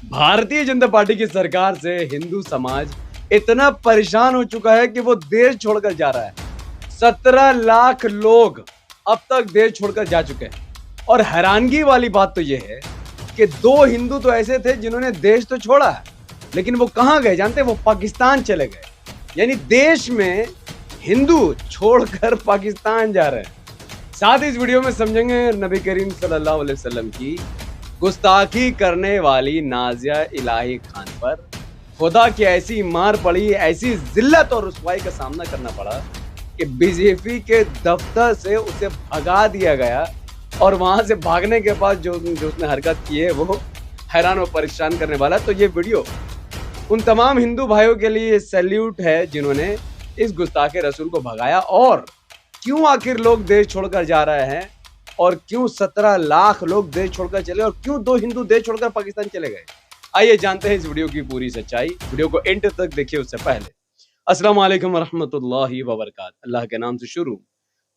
Bharatiya Janata party की सरकार से हिंदू समाज इतना परेशान हो चुका है कि वो देश छोड़कर जा रहा है। 17 लाख लोग अब तक देश छोड़कर जा चुके हैं। और हैरानगी वाली बात तो यह है कि 2 हिंदू तो ऐसे थे जिन्होंने देश तो छोड़ा है, लेकिन वो कहां गए जानते हैं? वो पाकिस्तान चले गए। यानी देश में हिंदू छोड़कर पाकिस्तान जा रहे हैं। साथ ही इस वीडियो में समझेंगे नबी करीम सल्लल्लाहु अलैहि वसल्लम की गुस्ताखी करने वाली नाजिया इलाही खान पर खुदा की ऐसी मार पड़ी, ऐसी जिल्लत और रुसवाई का सामना करना पड़ा कि बीजेपी के दफ्तर से उसे भगा दिया गया। और वहां से भागने के बाद जो उसने हरकत की है वो हैरान और परेशान करने वाला है। तो ये वीडियो उन तमाम हिंदू भाइयों के लिए सैल्यूट है जिन्होंने इस गुस्ताखे रसूल को भगाया। और क्यों आखिर लोग देश छोड़कर जा रहे हैं, और क्यों 17 लाख लोग देश छोड़कर चले, और क्यों 2 हिंदू देश छोड़कर पाकिस्तान चले गए, आइए जानते हैं इस वीडियो की पूरी सच्चाई। वीडियो को एंड तक देखिए। उससे पहले अस्सलाम वालेकुम रहमतुल्लाहि व बरकातहू। अल्लाह के नाम से शुरू,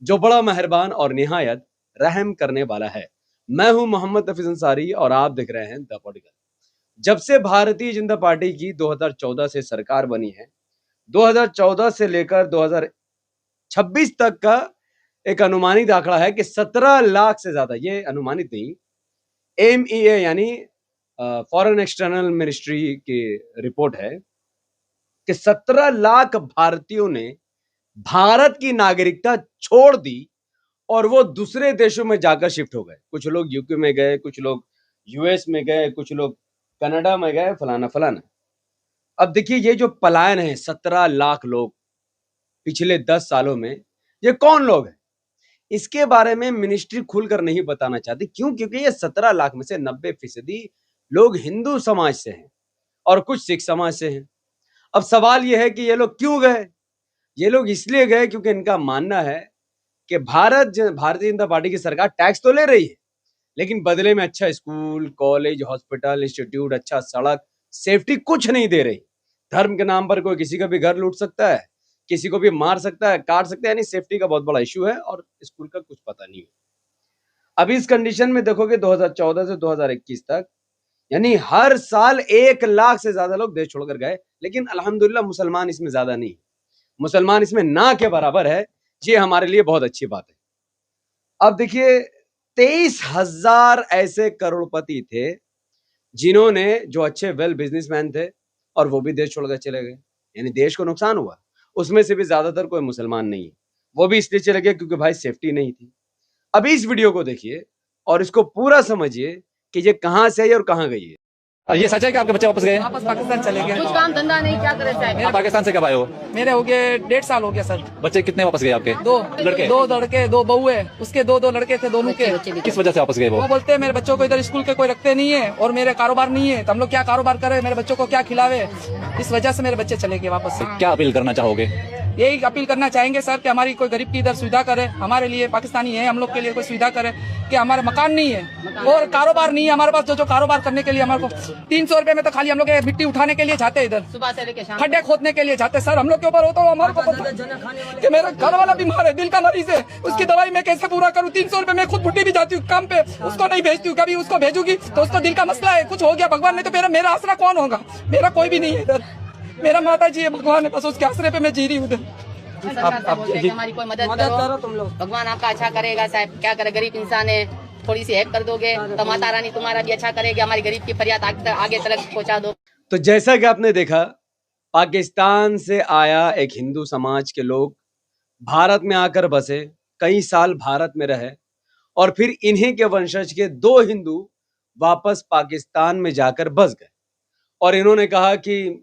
जो बड़ा मेहरबान और निहायत रहम करने वाला है। मैं हूं मोहम्मद हफीज अंसारी और आप देख रहे हैं द पॉलिटिकल। जब से भारतीय जनता पार्टी की 2014 से सरकार बनी है, 2014 से लेकर 2026 तक का एक अनुमानित आंकड़ा है कि 17 लाख से ज्यादा, ये अनुमानित नहीं, MEA यानी फॉरेन एक्सटर्नल मिनिस्ट्री की रिपोर्ट है कि 17 लाख भारतीयों ने भारत की नागरिकता छोड़ दी और वो दूसरे देशों में जाकर शिफ्ट हो गए। कुछ लोग यूके में गए, कुछ लोग US में गए, कुछ लोग कनाडा में गए, फलाना फलाना। अब देखिए, ये जो पलायन है 17 लाख लोग पिछले 10 सालों में, ये कौन लोग हैं? इसके बारे में मिनिस्ट्री खुलकर नहीं बताना चाहती। क्यों? क्योंकि ये 17 लाख में से 90% लोग हिंदू समाज से हैं और कुछ सिख समाज से हैं। अब सवाल यह है कि ये लोग क्यों गए? ये लोग इसलिए गए क्योंकि इनका मानना है कि भारतीय जनता पार्टी की सरकार टैक्स तो ले रही है, लेकिन बदले में अच्छा स्कूल, कॉलेज, हॉस्पिटल, इंस्टीट्यूट, अच्छा सड़क, सेफ्टी कुछ नहीं दे रही। धर्म के नाम पर कोई किसी का भी घर लूट सकता है, किसी को भी मार सकता है, काट सकता है। यानी सेफ्टी का बहुत बड़ा इश्यू है और स्कूल का कुछ पता नहीं है। अब इस कंडीशन में देखोगे 2014 से 2021 तक, यानी हर साल 1 लाख से ज्यादा लोग देश छोड़कर गए। लेकिन अल्हम्दुलिल्लाह मुसलमान इसमें ज्यादा नहीं, मुसलमान इसमें ना के बराबर है। ये हमारे लिए बहुत अच्छी बात है। अब देखिए, 23,000 ऐसे करोड़पति थे जिन्होंने, जो अच्छे वेल बिजनेसमैन थे, और वो भी देश छोड़कर चले गए। यानी देश को नुकसान हुआ। उसमें से भी ज्यादातर कोई मुसलमान नहीं है, वो भी इसलिए चले गए क्योंकि भाई सेफ्टी नहीं थी। अभी इस वीडियो को देखिए और इसको पूरा समझिए कि ये कहां से आई और कहां गई है। ये सच है कि आपके बच्चे वापस गए? वापस पाकिस्तान चले गए। कुछ काम धंधा नहीं, क्या करे साहब। आप पाकिस्तान से कब आए हो? मेरे हो गए 1.5 साल हो गया सर। बच्चे कितने वापस गए आपके? 2 लड़के? 2 लड़के, 2 बहुए, उसके 2 लड़के थे दोनों के। किस वजह से वापस गए वो? वो बोलते हैं मेरे बच्चों को इधर स्कूल के कोई रखते नहीं है और मेरे कारोबार नहीं है, तो हम लोग क्या कारोबार करें, मेरे बच्चों को क्या खिलावे। इस वजह से मेरे बच्चे चले गए वापस से। क्या अपील करना चाहोगे? यही अपील करना चाहेंगे सर कि हमारी कोई गरीब की इधर सुविधा करे। हमारे लिए पाकिस्तानी है, हम लोग के लिए कोई सुविधा करे कि हमारे मकान नहीं है और कारोबार नहीं है हमारे पास। जो कारोबार करने के लिए हमारे को 300 रुपए में तो खाली हम लोग मिट्टी उठाने के लिए जाते हैं, इधर सुबह से लेके शाम खड्डे खोदने के लिए जाते। सर हम लोग के ऊपर होता है, हमारे को पता कि मेरा घर वाला बीमार है, दिल का मरीज है, उसकी दवाई मैं कैसे पूरा करूँ। 300 रुपए में खुद बुढ़ी भी जाती हूँ काम पे, उसको नहीं भेजती हूँ। कभी उसको भेजूंगी तो उसको दिल का मसला है, कुछ हो गया भगवान नहीं तो मेरा आसरा कौन होगा? मेरा कोई भी नहीं है इधर, मेरा माता जी है, भगवान है, बस उसके आसरे पे मैं जी रही हूँ इधर। हमारी कोई मदद करो तुम लोग, भगवान आपका अच्छा करेगा साहब। क्या करे, गरीब इंसान है, थोड़ी सी हेल्प कर दोगे तो माता रानी तुम्हारा भी अच्छा करेगी। हमारी गरीब की फरियाद आगे तक पहुंचा दो। तो जैसा कि आपने देखा, पाकिस्तान से आया एक हिंदू समाज के लोग भारत में आकर बसे, कई साल भारत में रहे, और फिर इन्हीं के वंशज के 2 हिंदू वापस पाकिस्तान में जाकर बस गए। और इन्होंने कहा कि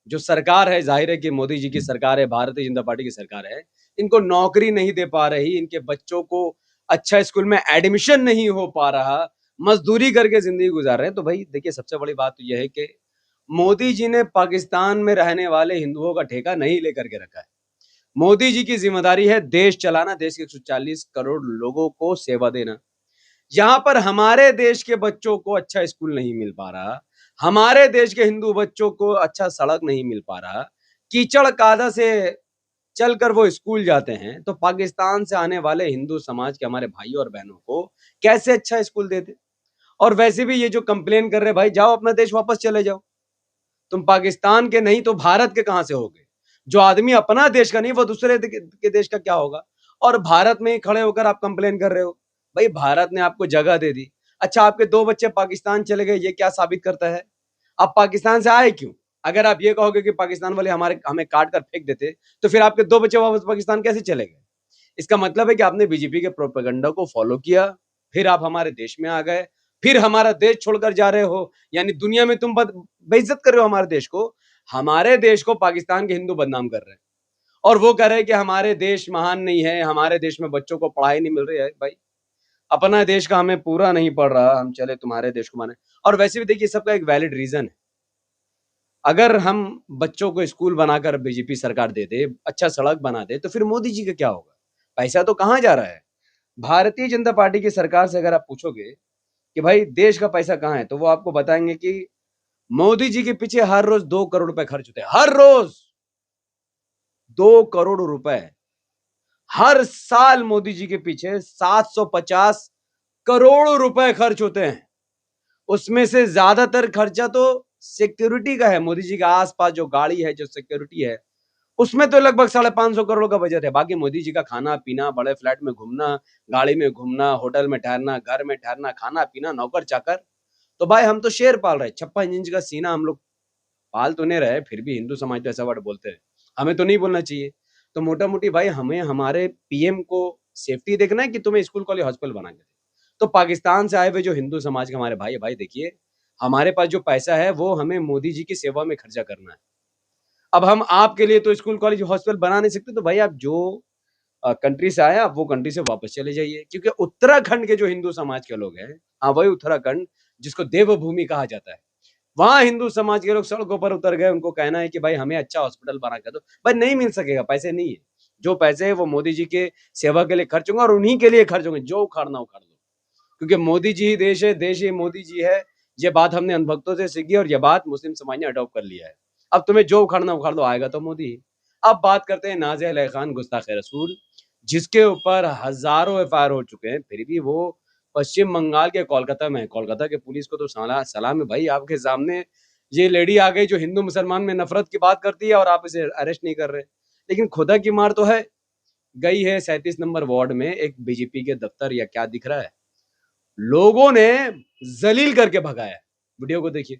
जो सरकार है, जाहिर है कि मोदी जी की सरकार है, भारतीय जनता पार्टी की सरकार है, इनको नौकरी नहीं दे पा रही, इनके बच्चों को अच्छा स्कूल में एडमिशन नहीं हो पा रहा, मजदूरी करके जिंदगी गुजार रहे हैं। तो भाई देखिए, सबसे बड़ी बात तो यह है कि मोदी जी ने पाकिस्तान में रहने वाले हिंदुओं का ठेका नहीं लेकर के रखा है। मोदी जी की जिम्मेदारी है देश चलाना, देश के 140 करोड़ लोगों को सेवा देना। यहाँ पर हमारे देश के बच्चों को अच्छा स्कूल नहीं मिल पा रहा, हमारे देश के हिंदू बच्चों को अच्छा सड़क नहीं मिल पा रहा, कीचड़ कादा से चलकर वो स्कूल जाते हैं, तो पाकिस्तान से आने वाले हिंदू समाज के हमारे भाइयों और बहनों को कैसे अच्छा स्कूल देते? और वैसे भी ये जो कंप्लेन कर रहे भाई, जाओ अपना देश वापस चले जाओ। तुम पाकिस्तान के नहीं तो भारत के कहां से होगे? जो आदमी अपना देश का नहीं वो दूसरे के देश का क्या होगा? और भारत में ही खड़े होकर आप कंप्लेन कर रहे हो। भाई भारत ने आपको जगह दे दी। अच्छा, आपके 2 बच्चे पाकिस्तान चले गए, ये क्या साबित करता है? आप पाकिस्तान से आए क्यों? अगर आप ये कहोगे कि पाकिस्तान वाले हमें काट कर फेंक देते, तो फिर आपके 2 बच्चे वापस पाकिस्तान कैसे चले गए? इसका मतलब है कि आपने बीजेपी के प्रोपेगेंडा को फॉलो किया, फिर आप हमारे देश में आ गए, फिर हमारा देश छोड़कर जा रहे हो। यानी दुनिया में तुम बेइज्जत कर रहे हो हमारे देश को। हमारे देश को पाकिस्तान के हिंदू बदनाम कर रहे हैं और वो कह रहे हैं कि हमारे देश महान नहीं है, हमारे देश में बच्चों को पढ़ाई नहीं मिल रही है। भाई अपना देश का हमें पूरा नहीं पड़ रहा, हम चले तुम्हारे देश को माने। और वैसे भी देखिए, सबका एक वैलिड रीजन है। अगर हम बच्चों को स्कूल बनाकर बीजेपी सरकार दे दे, अच्छा सड़क बना दे, तो फिर मोदी जी का क्या होगा? पैसा तो कहां जा रहा है? भारतीय जनता पार्टी की सरकार से अगर आप पूछोगे कि भाई देश का पैसा कहां है, तो वो आपको बताएंगे कि मोदी जी के पीछे हर रोज 2 करोड़ रुपए खर्च होते हैं। हर रोज 2 करोड़ रुपए। हर साल मोदी जी के पीछे 750 करोड़ रुपए खर्च होते हैं। उसमें से ज्यादातर खर्चा तो सिक्योरिटी का है। मोदी जी के आसपास जो गाड़ी है, जो सिक्योरिटी है, उसमें तो लगभग 550 करोड़ का बजट है। बाकी मोदी जी का खाना पीना, बड़े फ्लैट में घूमना, गाड़ी में घूमना, होटल में ठहरना, घर में ठहरना, खाना पीना, नौकर चाकर। तो भाई हम तो शेर पाल रहे हैं। 56 इंच का सीना हम लोग पाल तो नहीं रहे, फिर भी हिंदू समाज तो ऐसा वर्ड बोलते हैं। हमें तो नहीं बोलना चाहिए। तो मोटा मोटी भाई हमें हमारे पीएम को सेफ्टी देखना है कि तुम्हें स्कूल कॉलेज हॉस्पिटल बना के दे। तो पाकिस्तान से आए हुए जो हिंदू समाज के हमारे भाई देखिए, हमारे पास जो पैसा है वो हमें मोदी जी की सेवा में खर्चा करना है। अब हम आपके लिए तो स्कूल कॉलेज हॉस्पिटल बना नहीं सकते, तो भाई आप जो कंट्री से आए आप वो कंट्री से वापस चले जाइए। क्योंकि उत्तराखंड के जो हिंदू समाज के लोग हैं, हाँ वही उत्तराखंड जिसको देवभूमि कहा जाता है, वहां हिंदू समाज के लोग सड़कों पर उतर गए। उनको कहना है कि भाई हमें अच्छा हॉस्पिटल बना कर दो। भाई नहीं मिल सकेगा, पैसे नहीं है। जो पैसे है वो मोदी जी के सेवा के लिए खर्च होंगे और उन्हीं के लिए खर्च होंगे। जो उखाड़ना उखाड़ दो, क्योंकि मोदी जी ही देश है, देश ही मोदी जी है। ये बात हमने अनुभक्तों से सीखी और ये बात मुस्लिम समाज ने अडॉप्ट कर लिया है। अब तुम्हें जो उखाड़ना उखाड़ दो, आएगा तो मोदी ही। अब बात करते हैं नाज़िया अली खान गुस्ताखे रसूल, जिसके ऊपर हजारों एफआईआर हो चुके हैं, फिर भी वो पश्चिम बंगाल के कोलकाता में है। कोलकाता के पुलिस को तो सलाम है भाई, आपके सामने ये लेडी आ गई जो हिंदू मुसलमान में नफरत की बात करती है और आप इसे अरेस्ट नहीं कर रहे। लेकिन खुदा की मार तो है, गई है 37 नंबर वार्ड में एक बीजेपी के दफ्तर, या क्या दिख रहा है, लोगों ने जलील करके भगाया। वीडियो को देखिए।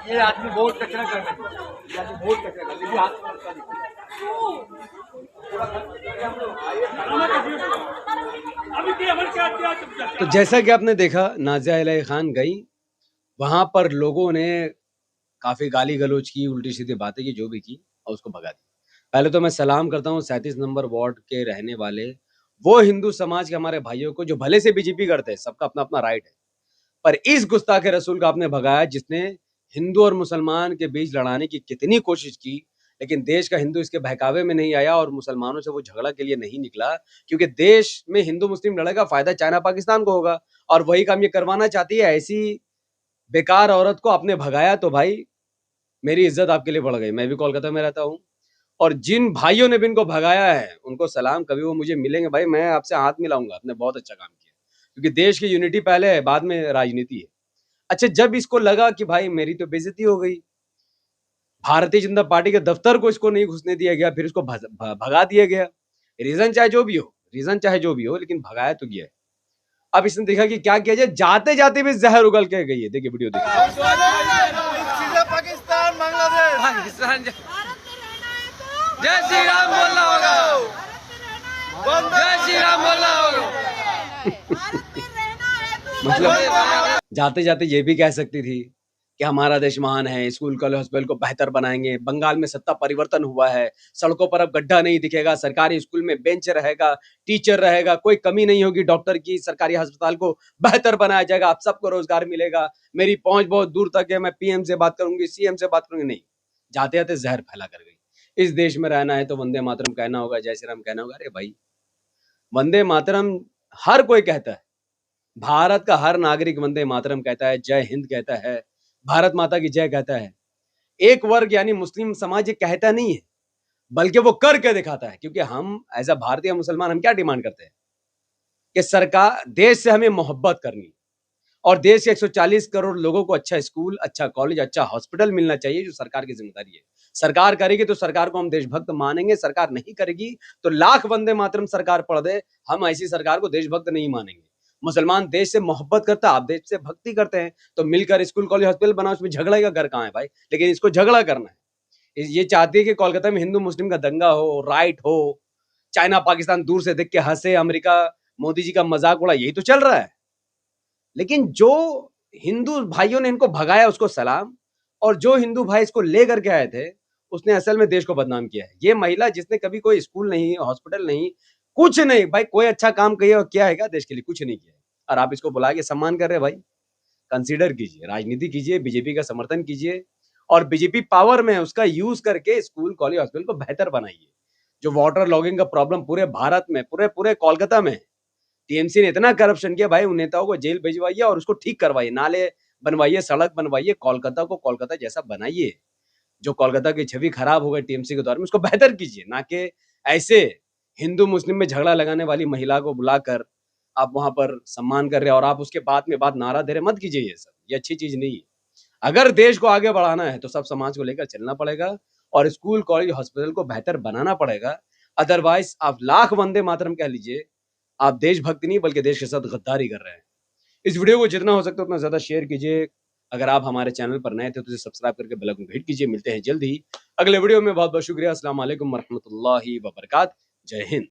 ये आदमी बहुत कचरा कर रहा है, ये आदमी बहुत कचरा कर रहा है। हाथ पकड़ता देखिए। तो जैसा कि आपने देखा, नाज़िया अली खान गई, वहां पर लोगों ने काफी गाली गलौज की, उल्टी सीधी बातें की, जो भी की, और उसको भगा दी। पहले तो मैं सलाम करता हूँ 37 नंबर वार्ड के रहने वाले वो हिंदू समाज के हमारे भाइयों को जो भले से बीजेपी करते हैं, सबका अपना अपना राइट है। पर इस गुस्ताखे रसूल का आपने भगाया, जिसने हिंदू और मुसलमान के बीच लड़ाने की कितनी कोशिश की, लेकिन देश का हिंदू इसके बहकावे में नहीं आया और मुसलमानों से वो झगड़ा के लिए नहीं निकला। क्योंकि देश में हिंदू मुस्लिम लड़ेगा, फायदा चाइना पाकिस्तान को होगा, और वही काम ये करवाना चाहती है। ऐसी बेकार औरत को आपने भगाया, तो भाई मेरी इज्जत आपके लिए बढ़ गई। मैं भी कोलकाता में रहता हूँ, और जिन भाइयों ने भी इनको भगाया है उनको सलाम। कभी वो मुझे मिलेंगे भाई, मैं आपसे हाथ मिलाऊंगा। आपने बहुत अच्छा काम किया, क्योंकि देश की यूनिटी पहले है, बाद में राजनीति है। अच्छा, जब इसको लगा कि भाई मेरी तो बेइज्जती हो गई, भारतीय जनता पार्टी के दफ्तर को इसको नहीं घुसने दिया गया, फिर इसको भगा दिया गया। रीजन चाहे जो भी हो, लेकिन भगाया तो गया है। अब इसने देखा कि क्या किया जाए, जाते जाते भी जहर उगल के गई है। देखिए वीडियो देखिए। पाकिस्तान बांग्लादेश जय श्री राम बोलना होगा, जय श्री राम बोलना होगा। मतलब जाते जाते ये भी कह सकती थी कि हमारा देश महान है, स्कूल कॉलेज हॉस्पिटल को बेहतर बनाएंगे, बंगाल में सत्ता परिवर्तन हुआ है, सड़कों पर अब गड्ढा नहीं दिखेगा, सरकारी स्कूल में बेंच रहेगा, टीचर रहेगा, कोई कमी नहीं होगी डॉक्टर की, सरकारी अस्पताल को बेहतर बनाया जाएगा, आप सबको रोजगार मिलेगा, मेरी पहुंच बहुत दूर तक है, मैं पीएम से बात करूंगी, सीएम से बात करूंगी। नहीं, जाते जाते जहर फैला कर गई। इस देश में रहना है तो वंदे मातरम कहना होगा, जय श्री राम कहना होगा। अरे भाई, वंदे मातरम हर कोई कहता है, भारत का हर नागरिक वंदे मातरम कहता है, जय हिंद कहता है, भारत माता की जय कहता है। एक वर्ग यानी मुस्लिम समाज ये कहता नहीं है, बल्कि वो करके दिखाता है। क्योंकि हम एज अ भारतीय मुसलमान हम क्या डिमांड करते हैं कि सरकार देश से हमें मोहब्बत करनी और देश के 140 करोड़ लोगों को अच्छा स्कूल, अच्छा कॉलेज, अच्छा हॉस्पिटल मिलना चाहिए, जो सरकार की जिम्मेदारी है। सरकार करेगी तो सरकार को हम देशभक्त मानेंगे, सरकार नहीं करेगी तो लाख वंदे मातरम सरकार पढ़ दे, हम ऐसी सरकार को देशभक्त नहीं मानेंगे। मुसलमान देश से मोहब्बत करता है, आप देश से भक्ति करते हैं, तो मिलकर स्कूल कॉलेज हॉस्पिटल बनाओ, उसमें झगड़ा का घर कहाँ है भाई? लेकिन इसको झगड़ा करना है। ये चाहती है कि कोलकाता में हिंदू मुस्लिम का दंगा हो, राइट हो, चाइना पाकिस्तान दूर से देख के हंसे, अमेरिका मोदी जी का मजाक उड़ा, यही तो चल रहा है। लेकिन जो हिंदू भाइयों ने इनको भगाया उसको सलाम, और जो हिंदू भाई इसको लेकर के आए थे उसने असल में देश को बदनाम किया है। ये महिला जिसने कभी कोई स्कूल नहीं, हॉस्पिटल नहीं, कुछ नहीं भाई, कोई अच्छा काम किया और क्या है क्या देश के लिए? कुछ नहीं किया। और आप इसको बुला के सम्मान कर रहे हैं भाई, कंसीडर कीजिए, राजनीति कीजिए, बीजेपी का समर्थन कीजिए, और बीजेपी पावर में है, उसका यूज करके स्कूल कॉलेज हॉस्पिटल को बेहतर बनाइए। जो वाटर लॉगिंग का प्रॉब्लम पूरे भारत में, पूरे कोलकाता में, टीएमसी ने इतना करप्शन किया भाई, उन नेताओं को जेल भिजवाइए और उसको ठीक करवाइए, नाले बनवाइए, सड़क बनवाइए, कोलकाता को कोलकाता जैसा बनाइए। जो कोलकाता की छवि खराब हो गई टीएमसी के दौर में, उसको बेहतर कीजिए, ना कि ऐसे हिंदू मुस्लिम में झगड़ा लगाने वाली महिला को बुलाकर आप वहां पर सम्मान कर रहे हैं और आप उसके बाद में नारा दे रहे। मत कीजिए ये सब, ये अच्छी चीज नहीं है। अगर देश को आगे बढ़ाना है तो सब समाज को लेकर चलना पड़ेगा और स्कूल कॉलेज हॉस्पिटल को बेहतर बनाना पड़ेगा। अदरवाइज आप लाख वंदे मातरम कह लीजिए, आप देशभक्ति नहीं बल्कि देश के साथ गद्दारी कर रहे हैं। इस वीडियो को जितना हो सकता है उतना ज्यादा शेयर कीजिए। अगर आप हमारे चैनल पर नए थे तो इसे सब्सक्राइब करके बेल आइकन को हिट कीजिए। मिलते हैं जल्द ही अगले वीडियो में। बहुत बहुत शुक्रिया। अस्सलाम वालेकुम रहमतुल्लाहि व बरकातहू। जय हिंद।